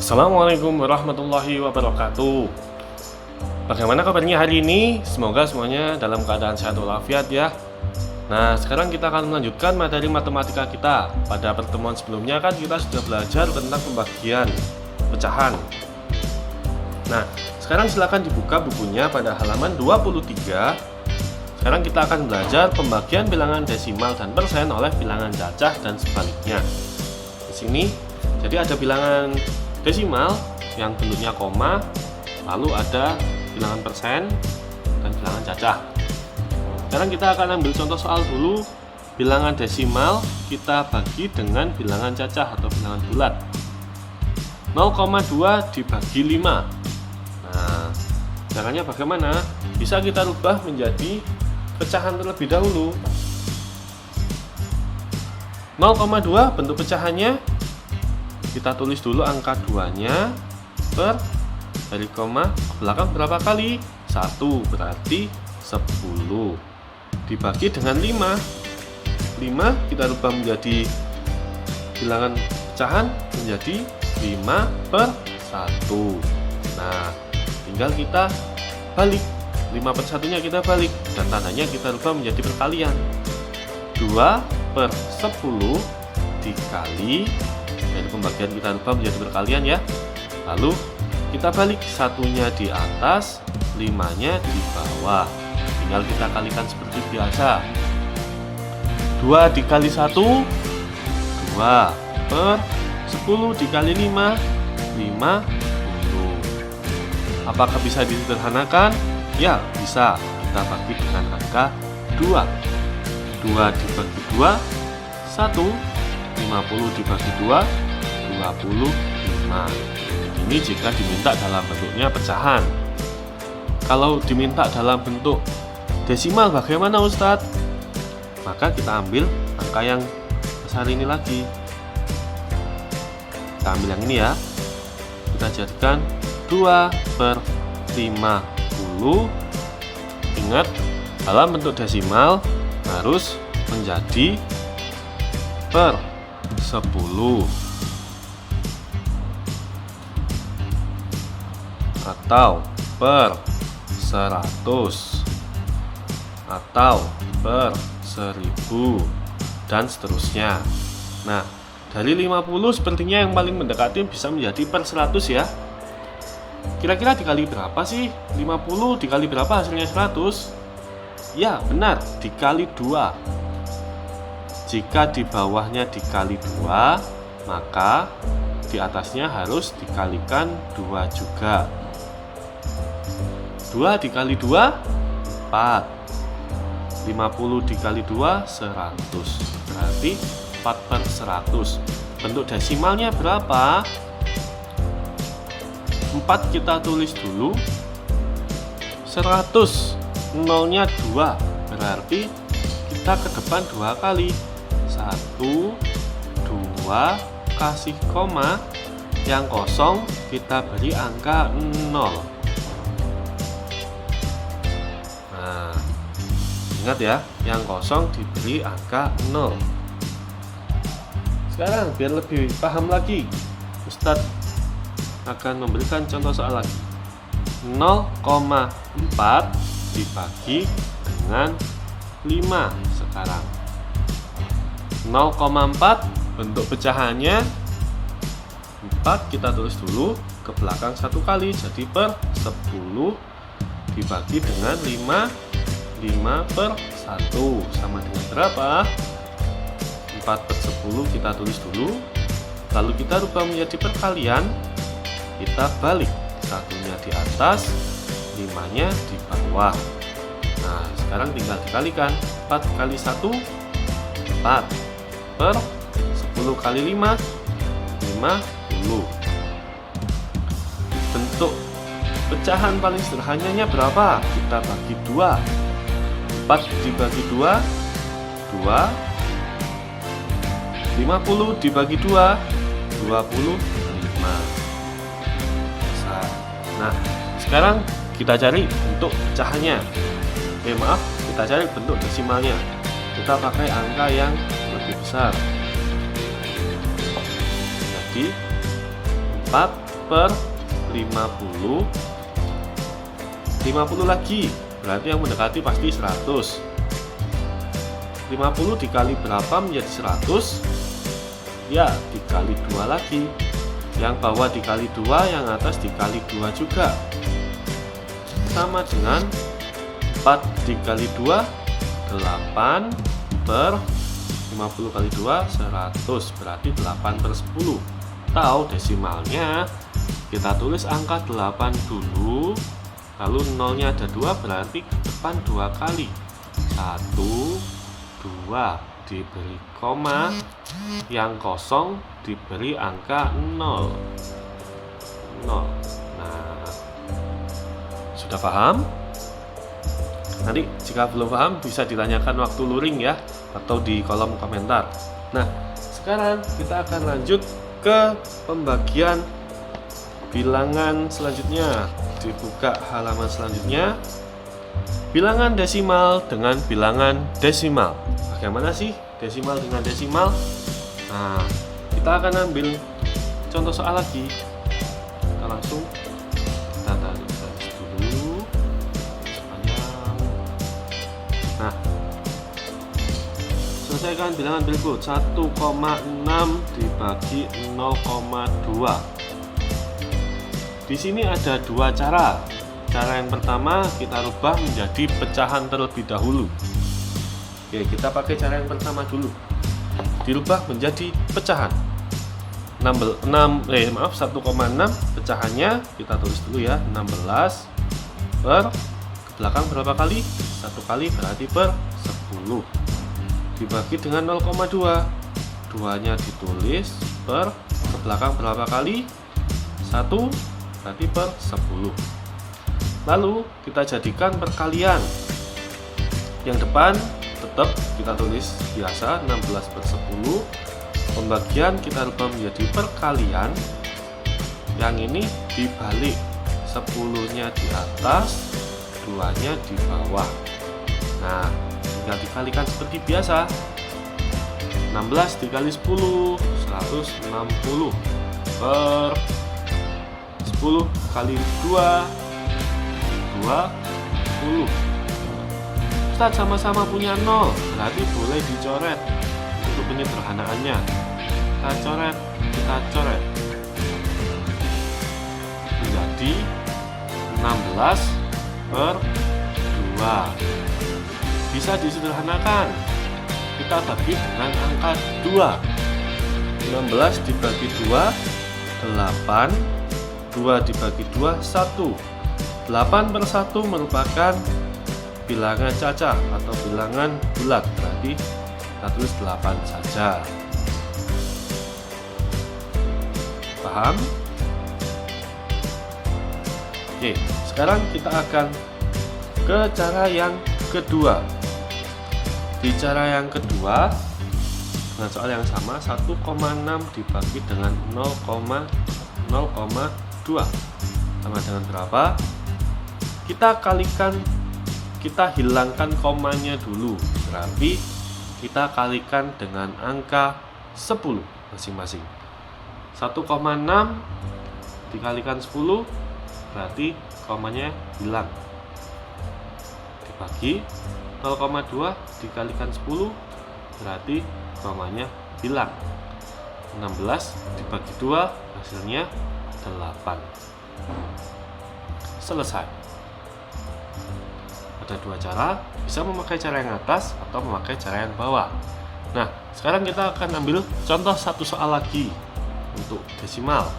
Assalamualaikum warahmatullahi wabarakatuh. Bagaimana kabarnya hari ini? Semoga semuanya dalam keadaan sehat walafiat ya. Nah, sekarang kita akan melanjutkan materi matematika kita. Pada pertemuan sebelumnya kan kita sudah belajar tentang pembagian pecahan. Nah, sekarang silakan dibuka bukunya pada halaman 23. Sekarang kita akan belajar pembagian bilangan desimal dan persen oleh bilangan cacah dan sebaliknya. Di sini jadi ada bilangan desimal yang bentuknya koma, lalu ada bilangan persen dan bilangan cacah. Sekarang kita akan ambil contoh soal dulu. Bilangan desimal kita bagi dengan bilangan cacah atau bilangan bulat. 0,2 dibagi 5. Nah, caranya bagaimana? Bisa kita rubah menjadi pecahan terlebih dahulu. 0,2 bentuk pecahannya, kita tulis dulu angka 2-nya per dari koma ke belakang berapa kali? 1, berarti 10 dibagi dengan 5. 5 kita rubah menjadi bilangan pecahan menjadi 5 per 1. Nah, tinggal kita balik 5 per 1-nya kita balik dan tandanya kita rubah menjadi perkalian. 2 per 10 dikali, dari pembagian kita rubah menjadi perkalian ya. Lalu kita balik, 1-nya di atas, 5-nya di bawah. Tinggal kita kalikan seperti biasa. 2 dikali 1, 2 per 10 dikali 5, 50. Apakah bisa disederhanakan? Ya, bisa. Kita bagi dengan angka 2. 2 dibagi 2, 1. 50 dibagi 2, 25. Ini jika diminta dalam bentuknya pecahan. Kalau diminta dalam bentuk desimal bagaimana Ustadz? Maka kita ambil angka yang besar ini lagi. Kita ambil yang ini ya. Kita jadikan 2 per 50. Ingat, dalam bentuk desimal harus menjadi per 10 atau per 100 atau per 1000 dan seterusnya. Nah, dari 50 sepertinya yang paling mendekati bisa menjadi per 100 ya. Kira-kira dikali berapa sih? 50 dikali berapa hasilnya 100? Ya, benar, dikali 2. Jika di bawahnya dikali 2, maka di atasnya harus dikalikan 2 juga. 2 dikali 2, 4. 50 dikali 2, 100. Berarti 4 per 100. Bentuk desimalnya berapa? 4 kita tulis dulu. 100, 0-nya 2. Berarti kita ke depan 2 kali. 1, 2, kasih koma. Yang kosong kita beri angka 0. Nah, ingat ya, yang kosong diberi angka 0. Sekarang biar lebih paham lagi, Ustadz akan memberikan contoh soal lagi. 0,4 dibagi dengan 5 sekarang. 0,4 bentuk pecahannya 4 kita tulis dulu ke belakang 1 kali, jadi per 10 dibagi dengan 5 per 1 sama dengan berapa? 4 per 10 kita tulis dulu, lalu kita rubah menjadi perkalian. Kita balik, 1-nya di atas, 5-nya di bawah. Nah, sekarang tinggal dikalikan. 4 kali 1, 4 per 10 kali 5, 50. Bentuk pecahan paling sederhananya berapa? Kita bagi 2. 4 dibagi 2, 2. 50 dibagi 2, 25. Nah, sekarang kita cari bentuk pecahannya. Maaf, kita cari bentuk desimalnya. Kita pakai angka yang lebih besar. Jadi 4 per 50. 50 lagi, berarti yang mendekati pasti 100. 50 dikali berapa menjadi 100? Ya, dikali 2 lagi. Yang bawah dikali 2, yang atas dikali 2 juga. Sama dengan 4 dikali 2, 8 per 50 kali 2, 100. Berarti 8 per 10. Tahu desimalnya, kita tulis angka 8 dulu. Lalu nolnya ada 2, berarti ke depan 2 kali. 1, 2 diberi koma, yang kosong diberi angka 0. Nah, sudah paham? Nanti jika belum paham bisa ditanyakan waktu luring ya, atau di kolom komentar. Nah, sekarang kita akan lanjut ke pembagian bilangan selanjutnya. Dibuka halaman selanjutnya. Bilangan desimal dengan bilangan desimal. Bagaimana sih desimal dengan desimal? Nah, kita akan ambil contoh soal lagi. Kita langsung tarik garis dulu sepanjang. Nah, selesaikan bilangan berikut. 1,6 dibagi 0,2. Di sini ada dua cara. Cara yang pertama kita rubah menjadi pecahan terlebih dahulu. Oke, kita pakai cara yang pertama dulu. Dirubah menjadi pecahan. 1,6 pecahannya kita tulis dulu ya. 16 per ke belakang berapa kali? 1 kali, berarti per 10. Dibagi dengan 0,2. 2-nya ditulis per ke belakang berapa kali? 1, berarti per 10. Lalu kita jadikan perkalian. Yang depan tetap kita tulis biasa 16 per 10. Pembagian kita rubah menjadi perkalian. Yang ini dibalik, 10-nya di atas, 2-nya di bawah. Nah, tinggal dikalikan seperti biasa. 16 dikali 10, 160 per 10 kali 2, 20. Ustaz, sama-sama punya 0, berarti boleh dicoret untuk penyederhanaannya. Kita coret menjadi 16 per 2. Bisa disederhanakan, kita bagi dengan angka 2. 16 dibagi 2, 8. 2 dibagi 2, 1. 8 per 1 merupakan bilangan cacah atau bilangan bulat, berarti kita tulis 8 saja. Paham? Oke, sekarang kita akan ke cara yang kedua. Di cara yang kedua, dengan soal yang sama, 1,6 dibagi dengan 0,2 sama dengan berapa? Kita kalikan, kita hilangkan komanya dulu, berarti kita kalikan dengan angka 10 masing-masing. 1,6 dikalikan 10 berarti komanya hilang, dibagi 0,2 dikalikan 10 berarti komanya hilang. 16 dibagi 2 hasilnya 8. Selesai. Ada dua cara, bisa memakai cara yang atas atau memakai cara yang bawah. Nah, sekarang kita akan ambil contoh satu soal lagi untuk desimal.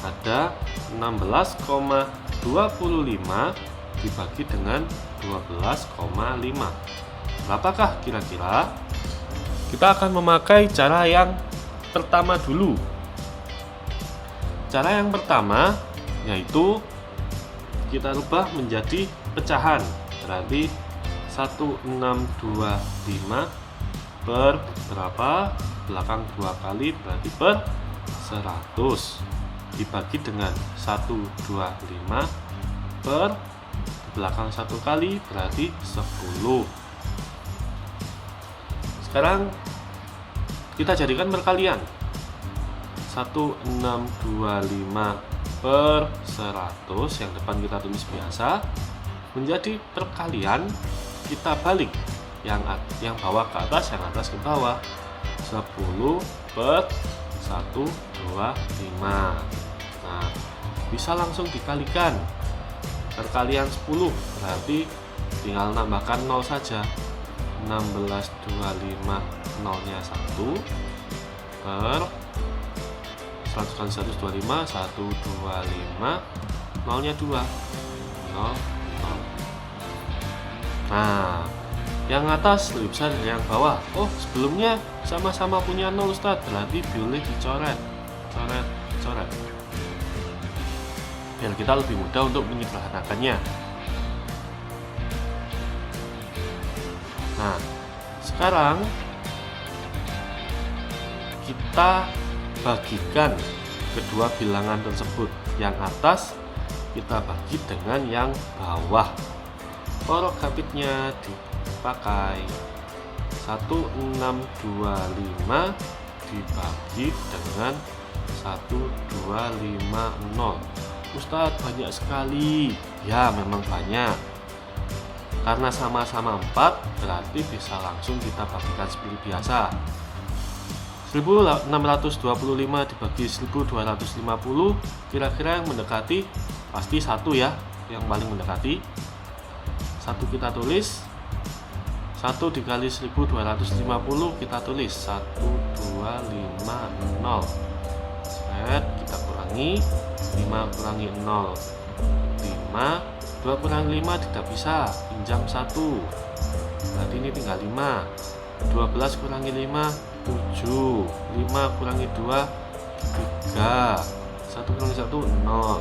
Ada 16,25 dibagi dengan 12,5. Berapakah kira-kira? Kita akan memakai cara yang pertama dulu. Cara yang pertama yaitu kita rubah menjadi pecahan. Berarti 1625 per berapa? Belakang 2 kali berarti per 100 dibagi dengan 125 per belakang 1 kali berarti 10. Sekarang kita jadikan perkalian. 1625 per 100, yang depan kita tulis biasa, menjadi perkalian kita balik, yang bawah ke atas, yang atas ke bawah. 10 per 125. Nah, bisa langsung dikalikan. Perkalian 10 berarti tinggal nambahkan 0 saja. 1625, nolnya 1 per 100 kali 125, 125, nolnya 2, 0, 0. Nah, yang atas lebih besar dari yang bawah. Oh, sebelumnya sama-sama punya 0 Ustaz, berarti boleh dicoret, coret. Biar kita lebih mudah untuk menyederhanakannya. Nah, sekarang kita bagikan kedua bilangan tersebut. Yang atas kita bagi dengan yang bawah. Porok kapitnya dipakai. 1625 dibagi dengan 1250. Ustadz, banyak sekali. Ya, memang banyak. Karena sama-sama 4, berarti bisa langsung kita bagikan seperti biasa. 1625 dibagi 1250, kira-kira yang mendekati pasti 1 ya, yang paling mendekati. 1 kita tulis, 1 dikali 1250 kita tulis 1250. Set, kita kurangi, 5 kurangi 0, 5, 2 kurangi 5 tidak bisa, pinjam 1, berarti ini tinggal 5. 12 kurangi 5, 7, 5 kurangi 2, 3, 1 kurangi 1, 0.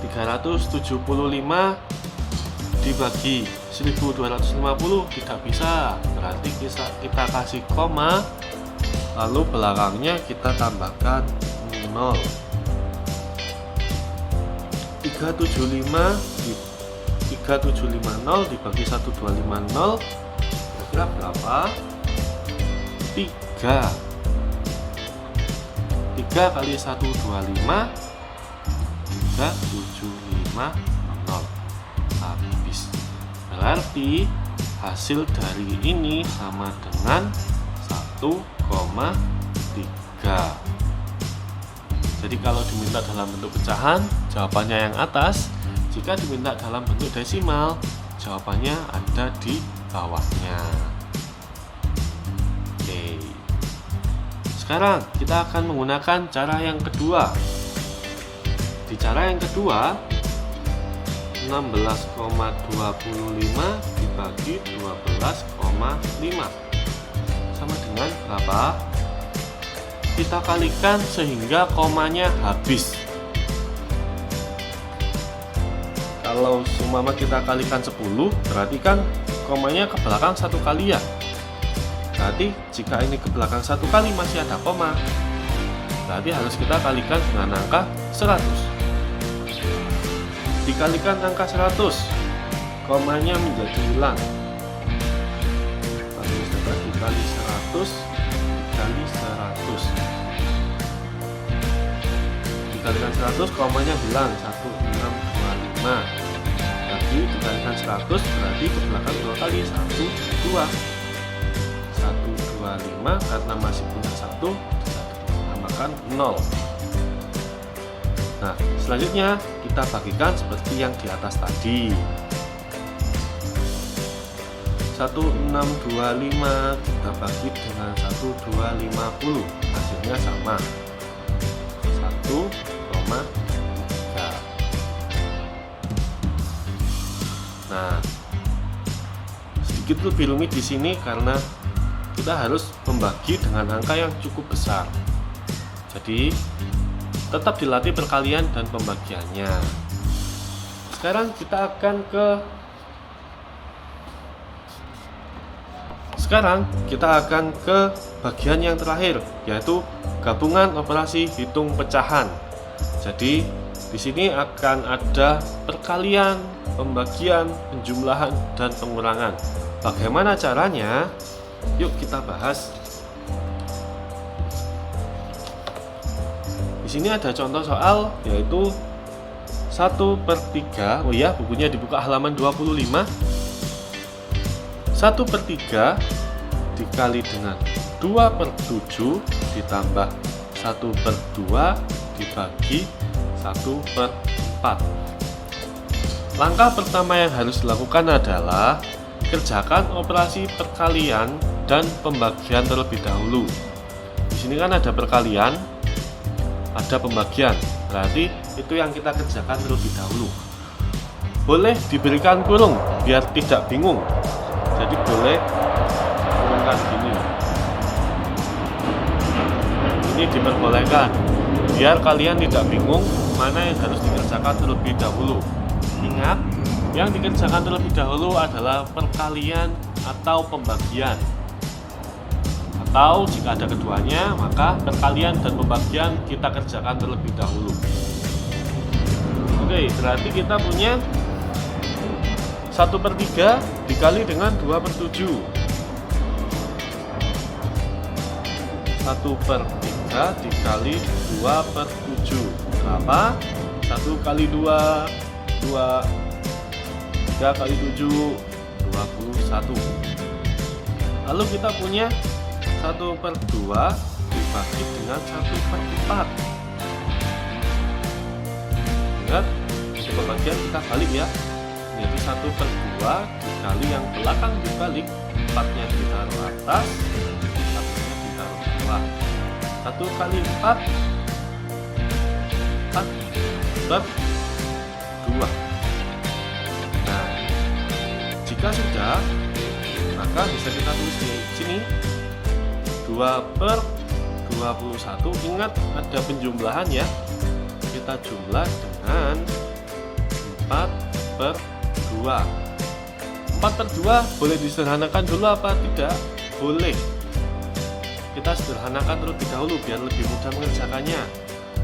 375 dibagi 1250 tidak bisa, berarti kita kasih koma, lalu belakangnya kita tambahkan 0. 3750 dibagi 1250 kira-kira berapa? 3 kali 125, 3750, habis. Berarti hasil dari ini sama dengan 1,3. Jadi kalau diminta dalam bentuk pecahan, jawabannya yang atas. Jika diminta dalam bentuk desimal, jawabannya ada di bawahnya. Oke. Sekarang kita akan menggunakan cara yang kedua. Di cara yang kedua, 16,25 dibagi 12,5 sama dengan berapa? Kita kalikan sehingga komanya habis. Kalau seumpama kita kalikan 10, berarti kan komanya ke belakang 1 kali ya. Berarti jika ini ke belakang 1 kali masih ada koma, berarti harus kita kalikan dengan angka 100. Dikalikan angka 100, komanya menjadi hilang. Lalu setelah dikali 100, dikali 100. Dikalikan 100, komanya hilang, 1625. Lagi dikalikan 100, berarti ke belakang 2 kali, 1, 2. 125, karena masih punya 1, ditambahkan 0. Nah, selanjutnya kita bagikan seperti yang di atas tadi. 1625 kita bagi dengan 1250, hasilnya sama, 1,3. Nah, sedikit lebih rumit di sini karena kita harus membagi dengan angka yang cukup besar. Jadi tetap dilatih perkalian dan pembagiannya. Sekarang kita akan ke bagian yang terakhir, yaitu gabungan operasi hitung pecahan. Jadi di sini akan ada perkalian, pembagian, penjumlahan, dan pengurangan. Bagaimana caranya? Yuk kita bahas. Di sini ada contoh soal yaitu 1/3. Oh ya, bukunya dibuka halaman 25. 1/3 dikali dengan 2/7 ditambah 1/2 dibagi 1/4. Langkah pertama yang harus dilakukan adalah kerjakan operasi perkalian dan pembagian terlebih dahulu. Di sini kan ada perkalian, ada pembagian. Berarti itu yang kita kerjakan terlebih dahulu. Boleh diberikan kurung biar tidak bingung. Jadi boleh kurungkan gini. Ini diperbolehkan biar kalian tidak bingung mana yang harus dikerjakan terlebih dahulu. Ingat, yang dikerjakan terlebih dahulu adalah perkalian atau pembagian. Atau jika ada keduanya, maka perkalian dan pembagian kita kerjakan terlebih dahulu. Oke, berarti kita punya 1/3 dikali dengan 2/7. 1/3 dikali 2/7 berapa? 1 kali 2, 2, 3 kali 7, 21. Lalu kita punya 1/2 dibagi dengan 1/4. Ingat, untuk pembagian kita balik ya. Jadi 1/2 dikali yang belakang dibalik, 4-nya ditaruh atas, 1-nya ditaruh bawah. 1 kali 4, 4/2. Nah, jika sudah, maka bisa kita tulis di sini 2/21. Ingat ada penjumlahan ya. Kita jumlah dengan 4/2. 4/2 boleh disederhanakan dulu apa tidak? Boleh. Kita sederhanakan terlebih dahulu biar lebih mudah mengerjakannya.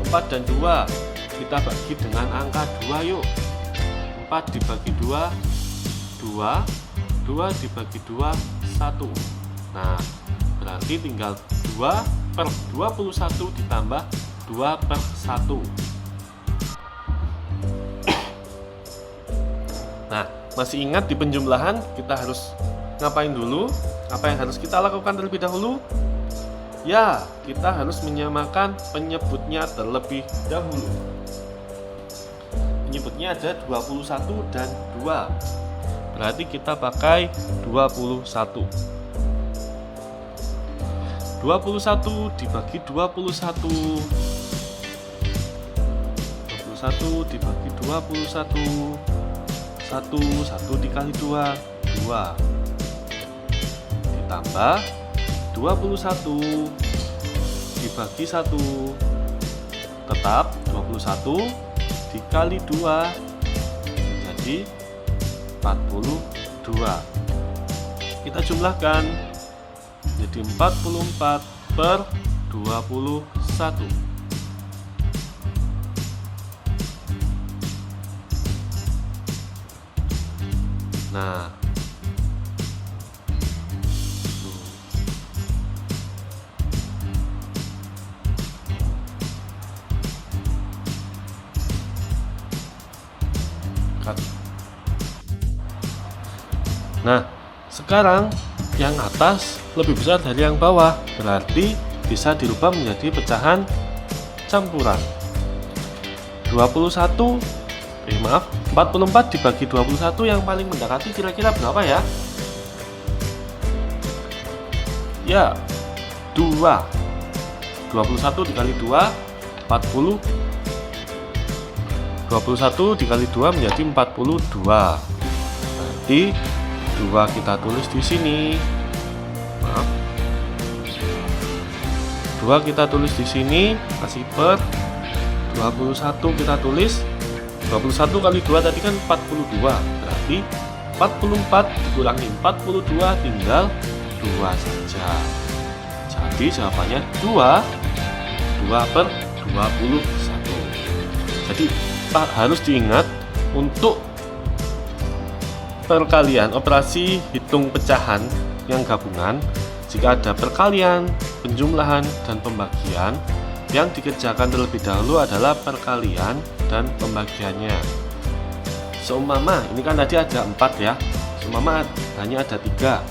4 dan 2 kita bagi dengan angka 2 yuk. 4 dibagi 2, 2. 2 dibagi 2, 1. Nah, berarti tinggal 2/21 ditambah 2/1. Nah, masih ingat di penjumlahan kita harus ngapain dulu? Apa yang harus kita lakukan terlebih dahulu? Ya, kita harus menyamakan penyebutnya terlebih dahulu. Penyebutnya ada 21 dan 2. Berarti kita pakai 21. 21 dibagi 21. 21 dibagi 21. 1 dikali 2, 2. Ditambah 21 dibagi 1. Tetap 21 dikali 2 jadi 42. Kita jumlahkan jadi 44/21. Nah, nah, sekarang yang atas lebih besar dari yang bawah, berarti bisa dirubah menjadi pecahan campuran. 44 dibagi 21 yang paling mendekati kira-kira berapa ya? Ya, 2. 21 dikali 2, 40. 21 dikali 2 menjadi 42. Berarti 2 kita tulis di sini. Maaf. 2 kita tulis di sini, kasih per 21 kita tulis. 21 kali 2 tadi kan 42. Berarti 44 dikurangi 42 tinggal 2 saja. Jadi jawabannya 2/21. Jadi harus diingat untuk perkalian operasi hitung pecahan yang gabungan, jika ada perkalian, penjumlahan, dan pembagian, Yang dikerjakan terlebih dahulu adalah perkalian dan pembagiannya. Seumpama ini kan tadi ada 4 ya, seumpama hanya ada 3.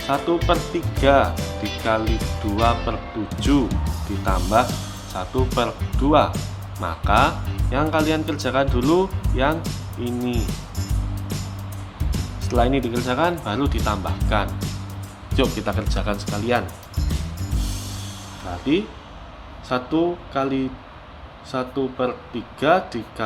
1/3 dikali 2/7 ditambah 1/2. Maka yang kalian kerjakan dulu yang ini. Setelah ini dikerjakan baru ditambahkan. Yuk kita kerjakan sekalian. Berarti 1 kali 1/3 dikali